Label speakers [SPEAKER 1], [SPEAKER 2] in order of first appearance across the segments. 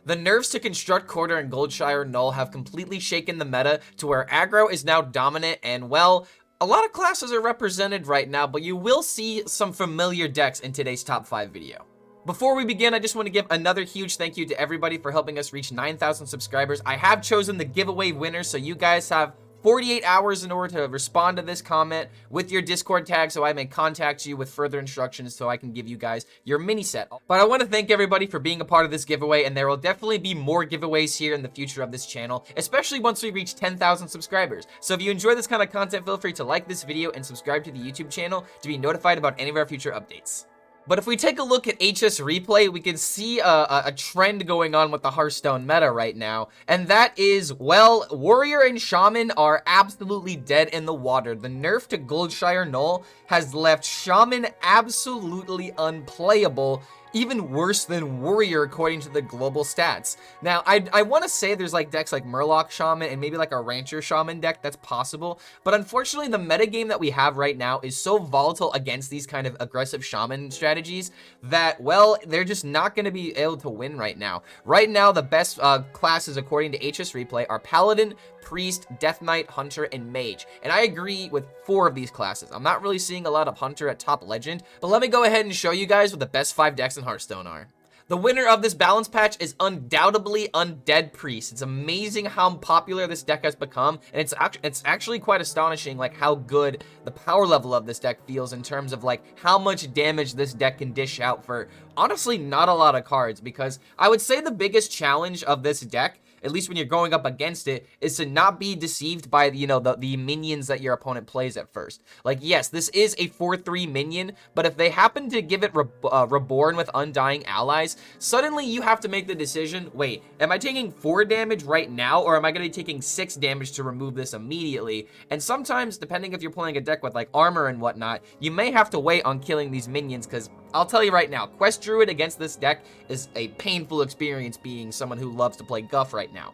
[SPEAKER 1] The nerfs to Construct, Quarter, and Goldshire Null have completely shaken the meta to where aggro is now dominant, and well, a lot of classes are represented right now, but you will see some familiar decks in today's top 5 video. Before we begin, I just want to give another huge thank you to everybody for helping us reach 9,000 subscribers. I have chosen the giveaway winner, so you guys have 48 hours in order to respond to this comment with your Discord tag so I may contact you with further instructions so I can give you guys your mini set. But I want to thank everybody for being a part of this giveaway, and there will definitely be more giveaways here in the future of this channel, especially once we reach 10,000 subscribers. So if you enjoy this kind of content, feel free to like this video and subscribe to the YouTube channel to be notified about any of our future updates. But if we take a look at HS Replay, we can see a trend going on with the Hearthstone meta right now. And that is, well, Warrior and Shaman are absolutely dead in the water. The nerf to Goldshire Null has left Shaman absolutely unplayable, even worse than Warrior according to the global stats. Now, I want to say there's like decks like Murloc Shaman and maybe like a Rancher Shaman deck that's possible, but unfortunately the metagame that we have right now is so volatile against these kind of aggressive Shaman strategies that, well, they're just not going to be able to win right now. Right now, the best classes according to HS Replay are Paladin, Priest, Death Knight, Hunter, and Mage. And I agree with 4 of these classes. I'm not really seeing a lot of Hunter at top Legend, but let me go ahead and show you guys what the best 5 decks in Hearthstone are. The winner of this balance patch is undoubtedly Undead Priest. It's amazing how popular this deck has become, and it's actually quite astonishing like how good the power level of this deck feels in terms of like how much damage this deck can dish out for honestly not a lot of cards, because I would say the biggest challenge of this deck, at least when you're going up against it, is to not be deceived by, you know, the minions that your opponent plays at first. Like, yes, this is a 4/3 minion, but if they happen to give it Reborn with Undying Allies, suddenly you have to make the decision, wait, am I taking 4 damage right now, or am I going to be taking 6 damage to remove this immediately? And sometimes, depending if you're playing a deck with, like, armor and whatnot, you may have to wait on killing these minions, because I'll tell you right now, Quest Druid against this deck is a painful experience being someone who loves to play Guff right now.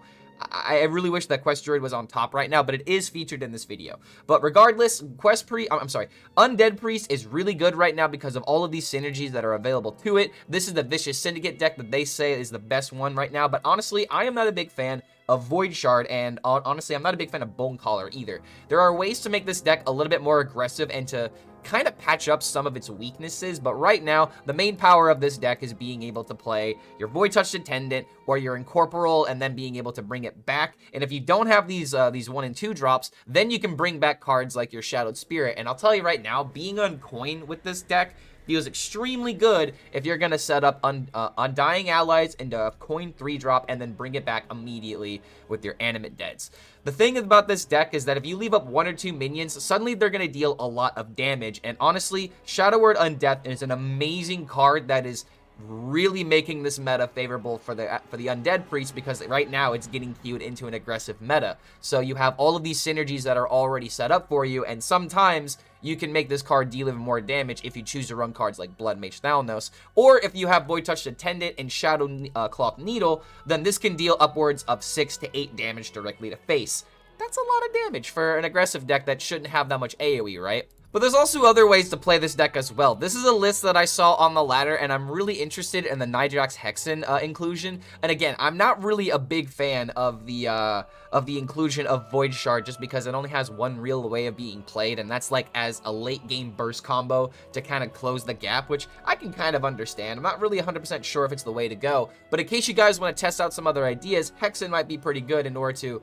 [SPEAKER 1] I really wish that Quest Druid was on top right now, but it is featured in this video. But regardless, Undead Priest is really good right now because of all of these synergies that are available to it. This is the Vicious Syndicate deck that they say is the best one right now, but honestly, I am not a big fan of Void Shard, and honestly, I'm not a big fan of Bone Collar either. There are ways to make this deck a little bit more aggressive and to kind of patch up some of its weaknesses, but right now, the main power of this deck is being able to play your Void Touched Attendant or your Incorporeal and then being able to bring it back. And if you don't have these 1 and 2 drops, then you can bring back cards like your Shadowed Spirit. And I'll tell you right now, being on coin with this deck feels extremely good if you're going to set up Undying Allies into a coin 3-drop and then bring it back immediately with your Animate Deads. The thing about this deck is that if you leave up 1 or 2 minions, suddenly they're going to deal a lot of damage. And honestly, Shadow Word Undeath is an amazing card that is really making this meta favorable for the Undead Priest, because right now it's getting queued into an aggressive meta. So you have all of these synergies that are already set up for you, and sometimes you can make this card deal even more damage if you choose to run cards like Blood Mage Thalnos. Or if you have Void Touched Attendant and Shadow Cloth Needle, then this can deal upwards of 6 to 8 damage directly to face. That's a lot of damage for an aggressive deck that shouldn't have that much AoE, right? But there's also other ways to play this deck as well. This is a list that I saw on the ladder, and I'm really interested in the Naxxramas Hexen inclusion. And again, I'm not really a big fan of the inclusion of Void Shard, just because it only has one real way of being played, and that's like as a late game burst combo to kind of close the gap, which I can kind of understand. I'm not really 100% sure if it's the way to go, but in case you guys want to test out some other ideas, Hexen might be pretty good in order to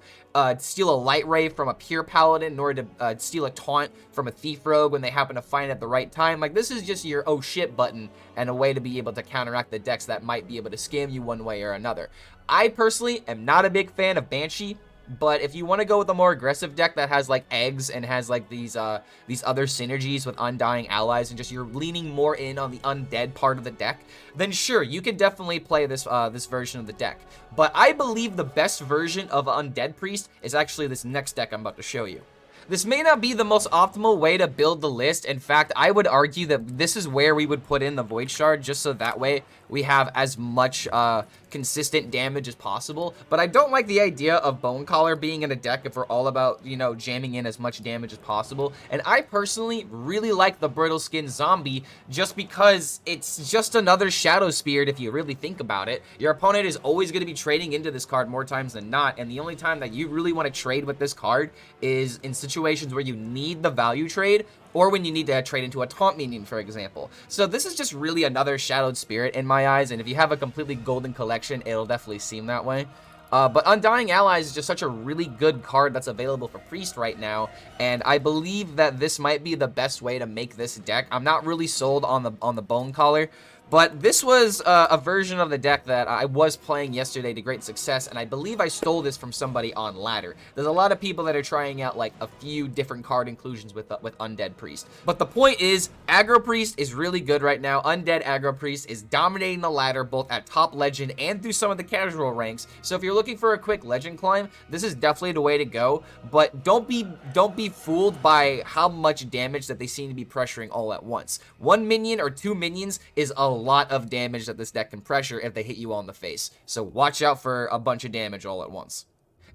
[SPEAKER 1] steal a Light Ray from a pure Paladin, in order to steal a Taunt from a Thief Rogue when they happen to find it at the right time. Like, this is just your oh shit button and a way to be able to counteract the decks that might be able to scam you one way or another. I personally am not a big fan of Banshee, but if you want to go with a more aggressive deck that has like eggs and has like these other synergies with Undying Allies and just you're leaning more in on the undead part of the deck, then sure, you can definitely play this this version of the deck. But I believe the best version of Undead Priest is actually this next deck I'm about to show you. This may not be the most optimal way to build the list. In fact, I would argue that this is where we would put in the Void Shard, just so that way we have as much consistent damage as possible. But I don't like the idea of Bone Collar being in a deck if we're all about, you know, jamming in as much damage as possible. And I personally really like the Brittle Skin Zombie just because it's just another Shadow Spirit if you really think about it. Your opponent is always going to be trading into this card more times than not, and the only time that you really want to trade with this card is in situations where you need the value trade, or when you need to trade into a taunt minion, for example. So this is just really another Shadowed Spirit in my eyes, and if you have a completely golden collection, it'll definitely seem that way. But Undying Allies is just such a really good card that's available for Priest right now, and I believe that this might be the best way to make this deck. I'm not really sold on the Bone Collar, but this was a version of the deck that I was playing yesterday to great success, and I believe I stole this from somebody on Ladder. There's a lot of people that are trying out like a few different card inclusions with Undead Priest. But the point is, Aggro Priest is really good right now. Undead Aggro Priest is dominating the ladder both at top legend and through some of the casual ranks. So if you're looking for a quick legend climb, this is definitely the way to go. But don't be fooled by how much damage that they seem to be pressuring all at once. One minion or two minions is a lot of damage that this deck can pressure if they hit you all in the face. So watch out for a bunch of damage all at once.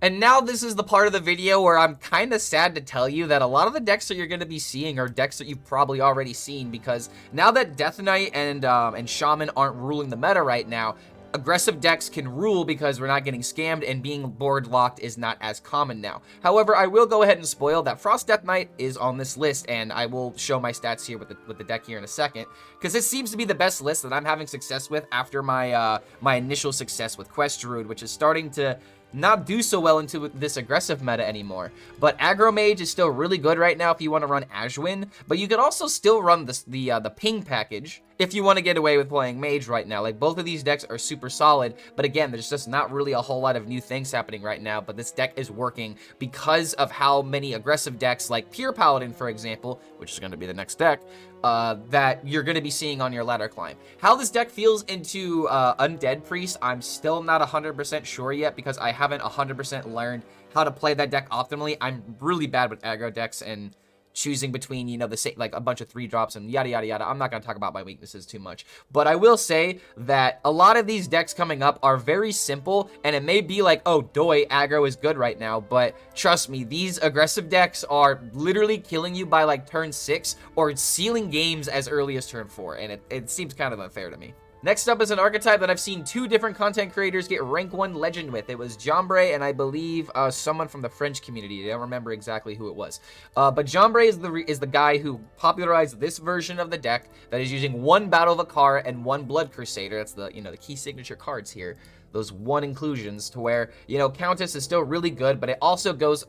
[SPEAKER 1] And now this is the part of the video where I'm kind of sad to tell you that a lot of the decks that you're going to be seeing are decks that you've probably already seen, because now that Death Knight and Shaman aren't ruling the meta right now, aggressive decks can rule because we're not getting scammed, and being board locked is not as common now. However, I will go ahead and spoil that Frost Death Knight is on this list, and I will show my stats here with the deck here in a second, because it seems to be the best list that I'm having success with after my my initial success with Quest Druid, which is starting to not do so well into this aggressive meta anymore. But Aggro Mage is still really good right now if you want to run Ashwin, but you could also still run the ping package if you want to get away with playing Mage right now. Like, both of these decks are super solid, but again, there's just not really a whole lot of new things happening right now, but this deck is working because of how many aggressive decks, like Pure Paladin, for example, which is going to be the next deck, that you're going to be seeing on your ladder climb. How this deck feels into Undead Priest, I'm still not 100% sure yet, because I haven't 100% learned how to play that deck optimally. I'm really bad with aggro decks and choosing between, you know, like a bunch of 3-drops and yada yada yada. I'm not going to talk about my weaknesses too much, but I will say that a lot of these decks coming up are very simple, and it may be like, oh, doy, aggro is good right now, but trust me, these aggressive decks are literally killing you by like turn 6 or sealing games as early as turn 4, and it seems kind of unfair to me. Next up is an archetype that I've seen 2 different content creators get rank 1 legend with. It was Jombre and I believe someone from the French community. I don't remember exactly who it was. But Jombre is the guy who popularized this version of the deck that is using 1 Battle Vicar and 1 Blood Crusader. That's the, you know, the key signature cards here. Those 1 inclusions, to where, you know, Countess is still really good, but it also goes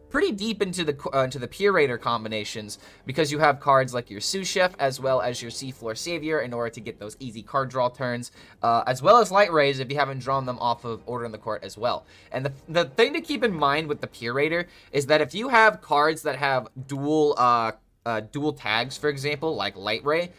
[SPEAKER 1] pretty deep into the Curator combinations, because you have cards like your Sous Chef as well as your Seafloor Savior in order to get those easy card draw turns, as well as Light Rays if you haven't drawn them off of Order in the Court as well. And the thing to keep in mind with the Curator is that if you have cards that have dual tags, for example, like Light Ray,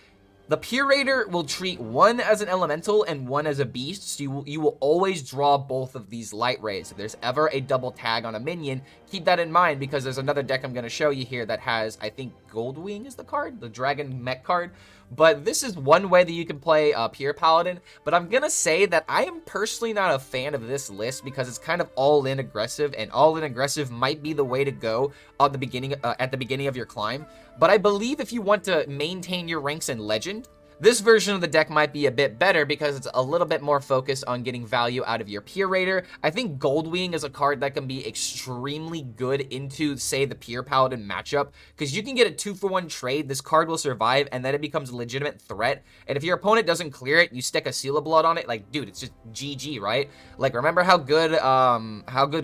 [SPEAKER 1] the Curator will treat 1 as an elemental and 1 as a beast, so you will always draw both of these Light Rays. If there's ever a double tag on a minion, keep that in mind, because there's another deck I'm going to show you here that has, I think, Goldwing is the card, the Dragon Mech card. But this is one way that you can play Pure Paladin, but I'm going to say that I am personally not a fan of this list, because it's kind of all-in aggressive, and all-in aggressive might be the way to go at the beginning of your climb. But I believe if you want to maintain your ranks in Legend, this version of the deck might be a bit better, because it's a little bit more focused on getting value out of your Curator. I think Goldwing is a card that can be extremely good into, say, the Pure Paladin matchup, because you can get a 2-for-1 trade, this card will survive, and then it becomes a legitimate threat. And if your opponent doesn't clear it, you stick a Seal of Blood on it, like, dude, it's just GG, right? Like, remember how good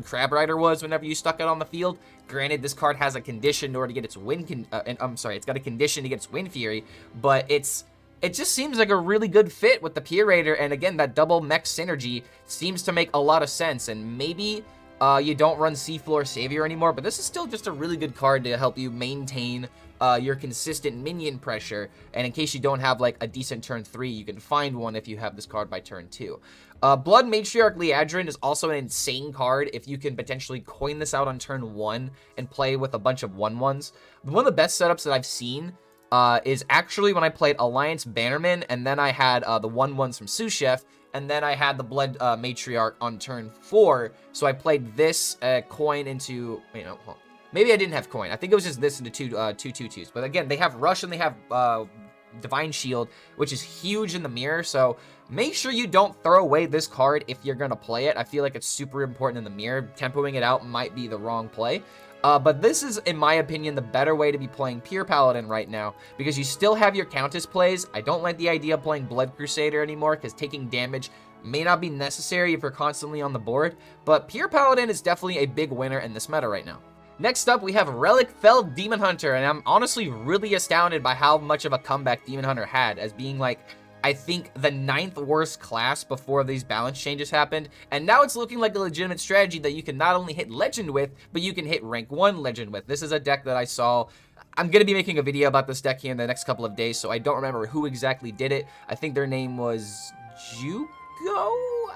[SPEAKER 1] Crab Rider was whenever you stuck it on the field? Granted, this card has a condition in order to get its it's got a condition to get its Wind Fury, but it just seems like a really good fit with the Curator, and again, that double mech synergy seems to make a lot of sense. And maybe you don't run Seafloor Savior anymore, but this is still just a really good card to help you maintain your consistent minion pressure, and in case you don't have like a decent turn 3, you can find one if you have this card by turn 2. Blood Matriarch Liadrin is also an insane card if you can potentially coin this out on turn 1 and play with a bunch of 1/1s. One of the best setups that I've seen is actually when I played Alliance Bannerman, and then I had the 1/1s from Sous Chef, and then I had the Blood Matriarch on turn 4, so I played this coin into, maybe I didn't have coin. I think it was just this into two 2/2s. But again, they have Rush and they have Divine Shield, which is huge in the mirror, so make sure you don't throw away this card if you're going to play it. I feel like it's super important in the mirror. Tempoing it out might be the wrong play. But this is, in my opinion, the better way to be playing Pure Paladin right now, because you still have your Countess plays. I don't like the idea of playing Blood Crusader anymore, because taking damage may not be necessary if you're constantly on the board, but Pure Paladin is definitely a big winner in this meta right now. Next up, we have Relic Felled Demon Hunter, and I'm honestly really astounded by how much of a comeback Demon Hunter had, as being like, I think, the 9th worst class before these balance changes happened, and now it's looking like a legitimate strategy that you can not only hit Legend with, but you can hit Rank 1 Legend with. This is a deck that I saw. I'm going to be making a video about this deck here in the next couple of days, so I don't remember who exactly did it. I think their name was Jugo?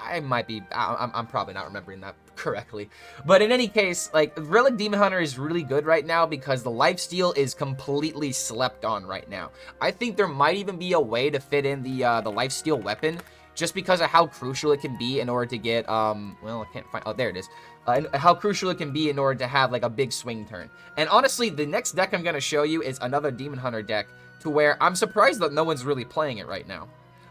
[SPEAKER 1] I might be, I'm probably not remembering that correctly. But in any case, like, Relic Demon Hunter is really good right now because the lifesteal is completely slept on right now. I think there might even be a way to fit in the lifesteal weapon, just because of how crucial it can be in order to get, well, I can't find, oh, there it is. How crucial it can be in order to have, like, a big swing turn. And honestly, the next deck I'm going to show you is another Demon Hunter deck, to where I'm surprised that no one's really playing it right now.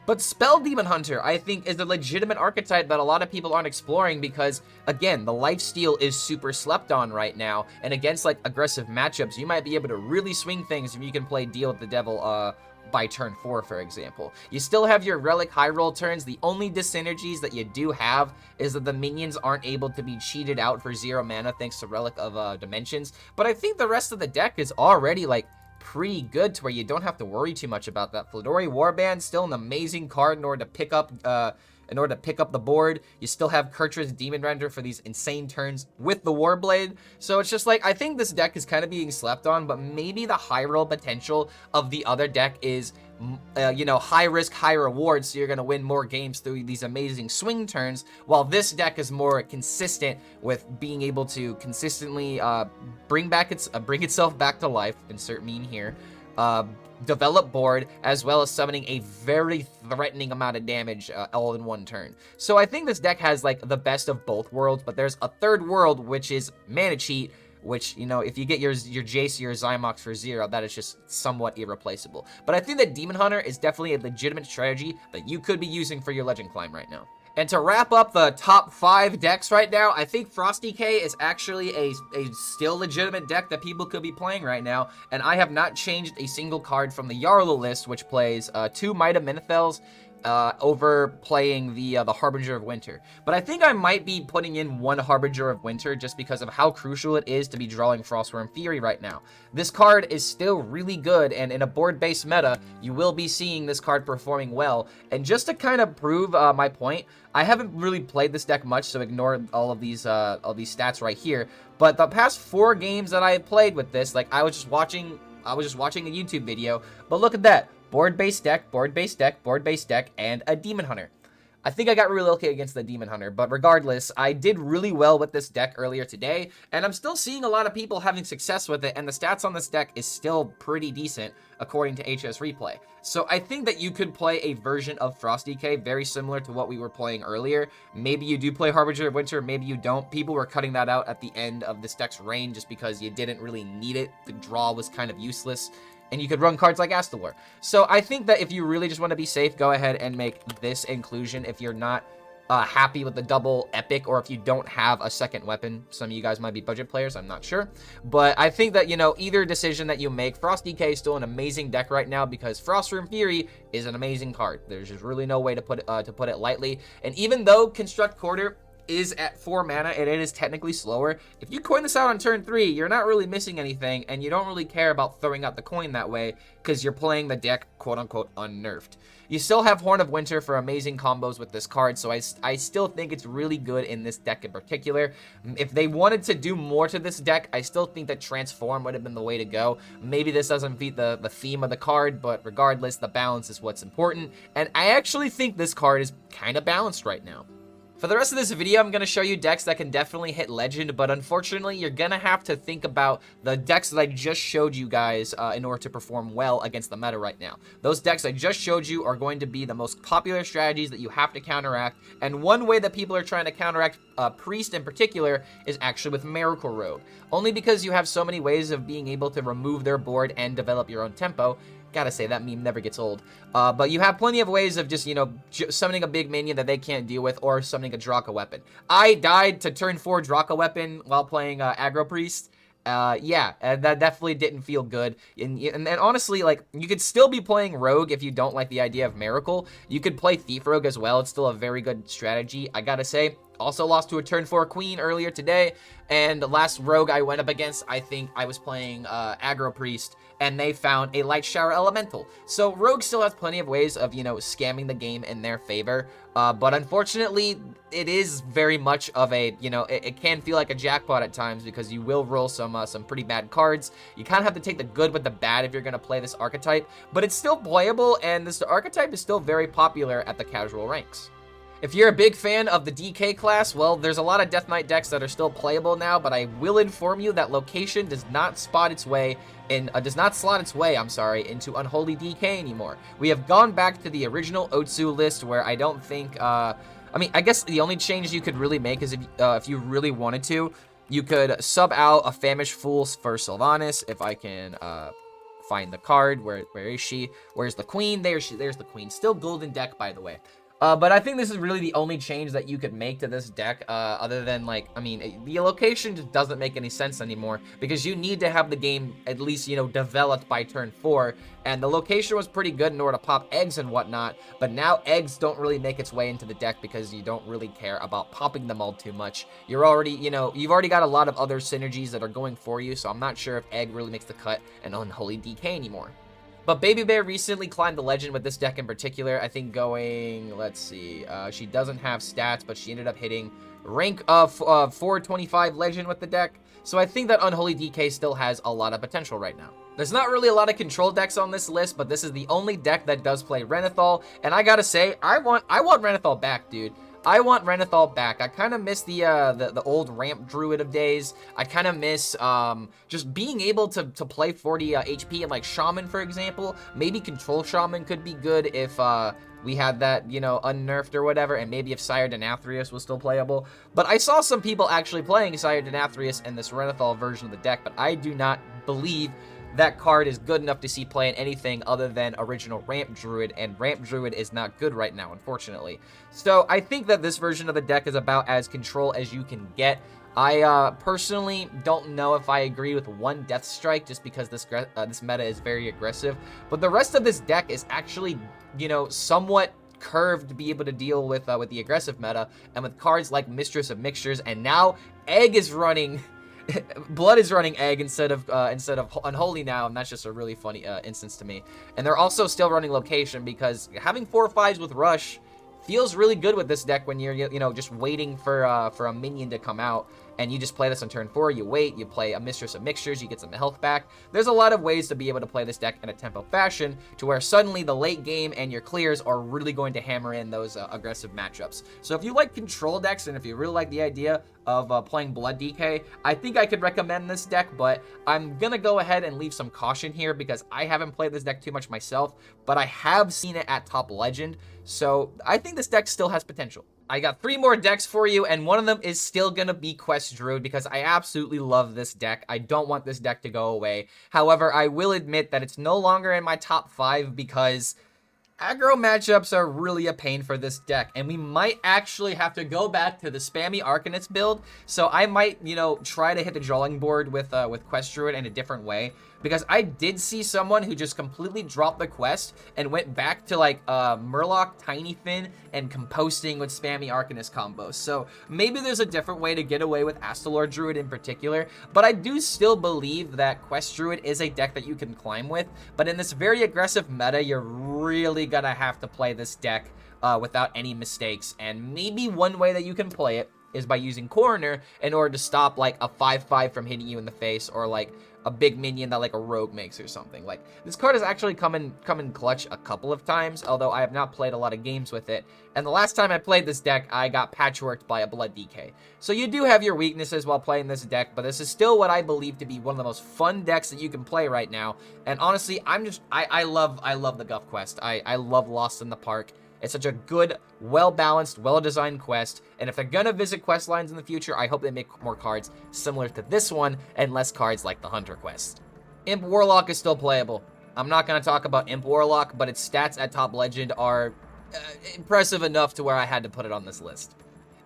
[SPEAKER 1] But Spell Demon Hunter, I think, is a legitimate archetype that a lot of people aren't exploring because, again, the lifesteal is super slept on right now, and against, like, aggressive matchups, you might be able to really swing things if you can play Deal with the Devil, by turn 4, for example. You still have your Relic high roll turns. The only dyssynergies that you do have is that the minions aren't able to be cheated out for 0 mana thanks to Relic of Dimensions, but I think the rest of the deck is already, like, pretty good to where you don't have to worry too much about that. Fladori Warband, still an amazing card in order to pick up the board. You still have Kurtra's Demon Render for these insane turns with the Warblade. So it's just like, I think this deck is kind of being slept on, but maybe the high roll potential of the other deck is high risk, high reward, so you're going to win more games through these amazing swing turns, while this deck is more consistent with being able to consistently bring itself back to life, insert meme here, develop board, as well as summoning a very threatening amount of damage all in one turn. So I think this deck has, like, the best of both worlds, but there's a third world, which is Mana Cheat, which, if you get your Jace or your Zymox for 0, that is just somewhat irreplaceable. But I think that Demon Hunter is definitely a legitimate strategy that you could be using for your Legend Climb right now. And to wrap up the top 5 decks right now, I think Frosty K is actually a still legitimate deck that people could be playing right now. And I have not changed a single card from the Yarlo list, which plays 2 Might of Minithels, over playing the Harbinger of Winter. But I think I might be putting in 1 Harbinger of Winter just because of how crucial it is to be drawing Frostworm Fury right now. This card is still really good, and in a board-based meta, you will be seeing this card performing well. And just to kind of prove my point, I haven't really played this deck much, so ignore all of these stats right here. But the past 4 games that I have played with this, like, I was just watching a YouTube video, but look at that. Board-based deck, board-based deck, board-based deck, and a Demon Hunter. I think I got really lucky against the Demon Hunter, but regardless, I did really well with this deck earlier today, and I'm still seeing a lot of people having success with it, and the stats on this deck is still pretty decent, according to HS Replay. So I think that you could play a version of Frosty K very similar to what we were playing earlier. Maybe you do play Harbinger of Winter, maybe you don't. People were cutting that out at the end of this deck's reign just because you didn't really need it. The draw was kind of useless, and you could run cards like Astalor. So I think that if you really just want to be safe, go ahead and make this inclusion if you're not happy with the double epic, or if you don't have a second weapon. Some of you guys might be budget players, I'm not sure. But I think that, either decision that you make, Frosty K is still an amazing deck right now because Frostworm Fury is an amazing card. There's just really no way to put it lightly. And even though Construct Quarter is at 4 mana and it is technically slower. If you coin this out on turn 3, you're not really missing anything, and you don't really care about throwing out the coin that way because you're playing the deck quote-unquote unnerfed. You still have Horn of Winter for amazing combos with this card, so I still think it's really good in this deck in particular. If they wanted to do more to this deck, I still think that Transform would have been the way to go. Maybe this doesn't beat the theme of the card, but regardless, the balance is what's important, and I actually think this card is kind of balanced right now. For the rest of this video, I'm going to show you decks that can definitely hit Legend, but unfortunately, you're going to have to think about the decks that I just showed you guys in order to perform well against the meta right now. Those decks I just showed you are going to be the most popular strategies that you have to counteract, and one way that people are trying to counteract Priest in particular is actually with Miracle Rogue. Only because you have so many ways of being able to remove their board and develop your own tempo. Gotta say, that meme never gets old. But you have plenty of ways of just, you know, summoning a big minion that they can't deal with, or summoning a Draka weapon. I died to turn 4 Draka weapon while playing Aggro Priest. Yeah, that definitely didn't feel good. And honestly, like, you could still be playing Rogue if you don't like the idea of Miracle. You could play Thief Rogue as well. It's still a very good strategy, I gotta say. Also lost to a turn 4 Queen earlier today, and the last Rogue I went up against, I think I was playing Aggro Priest, and they found a Light Shower Elemental. So Rogue still has plenty of ways of, you know, scamming the game in their favor, but unfortunately, it is very much of a, you know, it can feel like a jackpot at times because you will roll some pretty bad cards. You kind of have to take the good with the bad if you're going to play this archetype, but it's still playable, and this archetype is still very popular at the casual ranks. If you're a big fan of the DK class, well, there's a lot of Death Knight decks that are still playable now, but I will inform you that Location does not slot its way, I'm sorry, into Unholy DK anymore. We have gone back to the original Otsu list, where I don't think, I mean, I guess the only change you could really make is if you really wanted to, you could sub out a Famished Fool for Sylvanas. If I can find the card, where is she? Where's the Queen? There's the Queen. Still golden deck, by the way. But I think this is really the only change that you could make to this deck, other than, like, I mean, the location just doesn't make any sense anymore, because you need to have the game at least, you know, developed by turn 4, and the location was pretty good in order to pop eggs and whatnot, but now eggs don't really make its way into the deck because you don't really care about popping them all too much. You're already, you know, you've already got a lot of other synergies that are going for you, so I'm not sure if egg really makes the cut in Unholy DK anymore. But Baby Bear recently climbed the legend with this deck in particular. I think going, let's see, she doesn't have stats, but she ended up hitting rank of 425 legend with the deck. So I think that Unholy DK still has a lot of potential right now. There's not really a lot of control decks on this list, but this is the only deck that does play Renathal. And I gotta say, I want Renathal back, dude. I want Renathal back. I kind of miss the old ramp druid of days. I kind of miss just being able to play 40 HP and, like, Shaman, for example. Maybe Control Shaman could be good if we had that, you know, unnerfed or whatever, and maybe if Sire Denathrius was still playable. But I saw some people actually playing Sire Denathrius in this Renathal version of the deck, but I do not believe that card is good enough to see play in anything other than original Ramp Druid, and Ramp Druid is not good right now, unfortunately. So I think that this version of the deck is about as control as you can get. I personally don't know if I agree with one Death Strike, just because this meta is very aggressive, but the rest of this deck is actually, you know, somewhat curved to be able to deal with the aggressive meta, and with cards like Mistress of Mixtures, and now Egg is running Blood is running Egg instead of Unholy now, and that's just a really funny instance to me. And they're also still running Location, because having 4/5s with Rush feels really good with this deck when you're, you know, just waiting for a minion to come out, and you just play this on turn 4, you wait, you play a Mistress of Mixtures, you get some health back. There's a lot of ways to be able to play this deck in a tempo fashion, to where suddenly the late game and your clears are really going to hammer in those aggressive matchups. So if you like control decks, and if you really like the idea of playing Blood DK, I think I could recommend this deck, but I'm gonna go ahead and leave some caution here, because I haven't played this deck too much myself, but I have seen it at top legend, so I think this deck still has potential. I got 3 more decks for you, and one of them is still gonna be Quest Druid, because I absolutely love this deck. I don't want this deck to go away. However, I will admit that it's no longer in my top 5, because Aggro matchups are really a pain for this deck, and we might actually have to go back to the spammy Arcanist build. So I might, you know, try to hit the drawing board with Quest Druid in a different way, because I did see someone who just completely dropped the quest and went back to like Murloc, Tiny Fin, and composting with spammy Arcanist combos. So maybe there's a different way to get away with Astalor Druid in particular, but I do still believe that Quest Druid is a deck that you can climb with. But in this very aggressive meta, you're really gonna have to play this deck without any mistakes. And maybe one way that you can play it is by using Coroner in order to stop like a 5/5 from hitting you in the face, or like a big minion that like a rogue makes or something. Like, this card has actually come in clutch a couple of times, although I have not played a lot of games with it. And the last time I played this deck, I got patchworked by a Blood DK. So you do have your weaknesses while playing this deck, but this is still what I believe to be one of the most fun decks that you can play right now. And honestly, I love the Guff quest. I love Lost in the Park. It's such a good, well-balanced, well-designed quest, and if they're gonna visit quest lines in the future, I hope they make more cards similar to this one, and less cards like the Hunter quest. Imp Warlock is still playable. I'm not gonna talk about Imp Warlock, but its stats at top legend are impressive enough to where I had to put it on this list.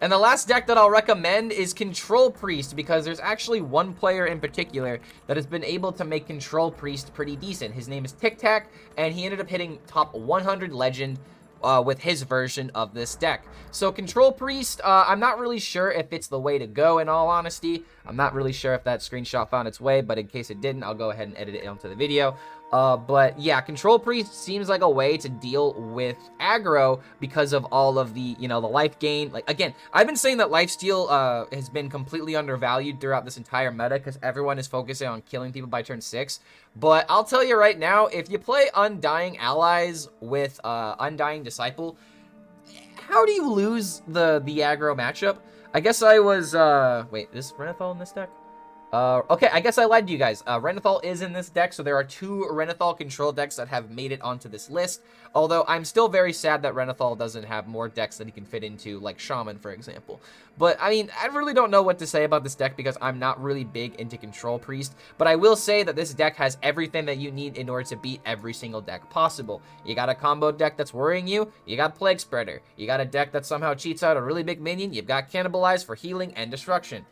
[SPEAKER 1] And the last deck that I'll recommend is Control Priest, because there's actually one player in particular that has been able to make Control Priest pretty decent. His name is Tic Tac, and he ended up hitting top 100 legend with his version of this deck. So Control Priest, I'm not really sure if it's the way to go, in all honesty. I'm not really sure if that screenshot found its way, but in case it didn't, I'll go ahead and edit it onto the video. But yeah, Control Priest seems like a way to deal with aggro because of all of the, you know, the life gain. Like, again, I've been saying that lifesteal has been completely undervalued throughout this entire meta because everyone is focusing on killing people by turn 6. But I'll tell you right now, if you play Undying Allies with Undying Disciple, how do you lose the aggro matchup? I guess I was, wait, is Renathal in this deck? Okay, I guess I lied to you guys. Renathal is in this deck, so there are 2 Renathal control decks that have made it onto this list. Although, I'm still very sad that Renathal doesn't have more decks that he can fit into, like Shaman, for example. But, I mean, I really don't know what to say about this deck because I'm not really big into Control Priest. But I will say that this deck has everything that you need in order to beat every single deck possible. You got a combo deck that's worrying you, you got Plague Spreader. You got a deck that somehow cheats out a really big minion, you've got Cannibalize for healing and destruction.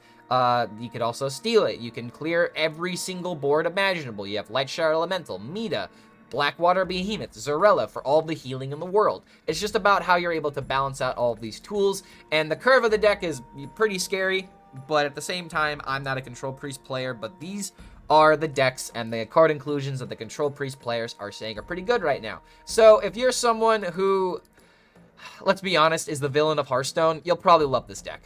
[SPEAKER 1] You could also steal it. You can clear every single board imaginable. You have Lightshower Elemental, Mita, Blackwater Behemoth, Zarella for all the healing in the world. It's just about how you're able to balance out all of these tools, and the curve of the deck is pretty scary, but at the same time, I'm not a Control Priest player, but these are the decks and the card inclusions that the Control Priest players are saying are pretty good right now. So if you're someone who, let's be honest, is the villain of Hearthstone, you'll probably love this deck.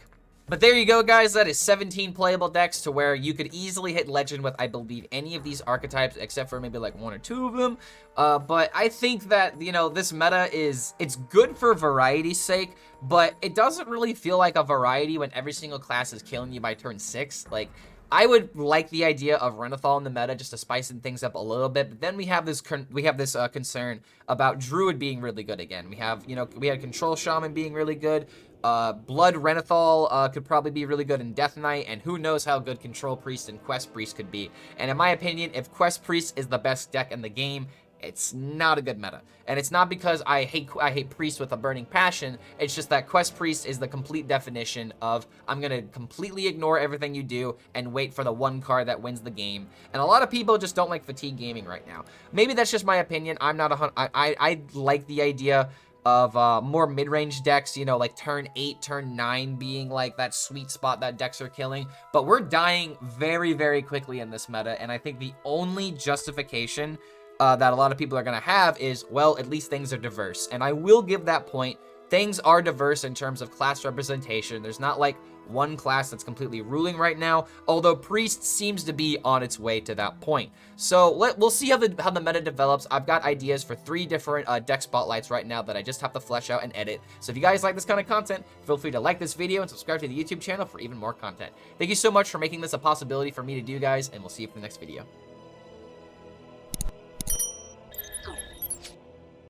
[SPEAKER 1] But there you go, guys. That is 17 playable decks to where you could easily hit Legend with, I believe, any of these archetypes, except for maybe like 1 or 2 of them. But I think that, you know, this meta it's good for variety's sake, but it doesn't really feel like a variety when every single class is killing you by turn 6. Like, I would like the idea of Renathal in the meta just to spice things up a little bit, but then we have this concern about Druid being really good again. We have, you know, we had Control Shaman being really good. Blood Renathal could probably be really good in Death Knight, and who knows how good Control Priest and Quest Priest could be. And in my opinion, if Quest Priest is the best deck in the game, it's not a good meta. And it's not because I hate Priest with a burning passion. It's just that Quest Priest is the complete definition of I'm going to completely ignore everything you do and wait for the one card that wins the game. And a lot of people just don't like fatigue gaming right now. Maybe that's just my opinion. I'm not I like the idea of more mid-range decks, you know, like turn 8, turn 9 being like that sweet spot that decks are killing. But we're dying very, very quickly in this meta, and I think the only justification that a lot of people are going to have is, well, at least things are diverse. And I will give that point. Things are diverse in terms of class representation. There's not like one class that's completely ruling right now, although Priest seems to be on its way to that point. So we'll see how the meta develops. I've got ideas for 3 different deck spotlights right now that I just have to flesh out and edit. So if you guys like this kind of content, feel free to like this video and subscribe to the YouTube channel for even more content. Thank you so much for making this a possibility for me to do, guys, and we'll see you for the next video.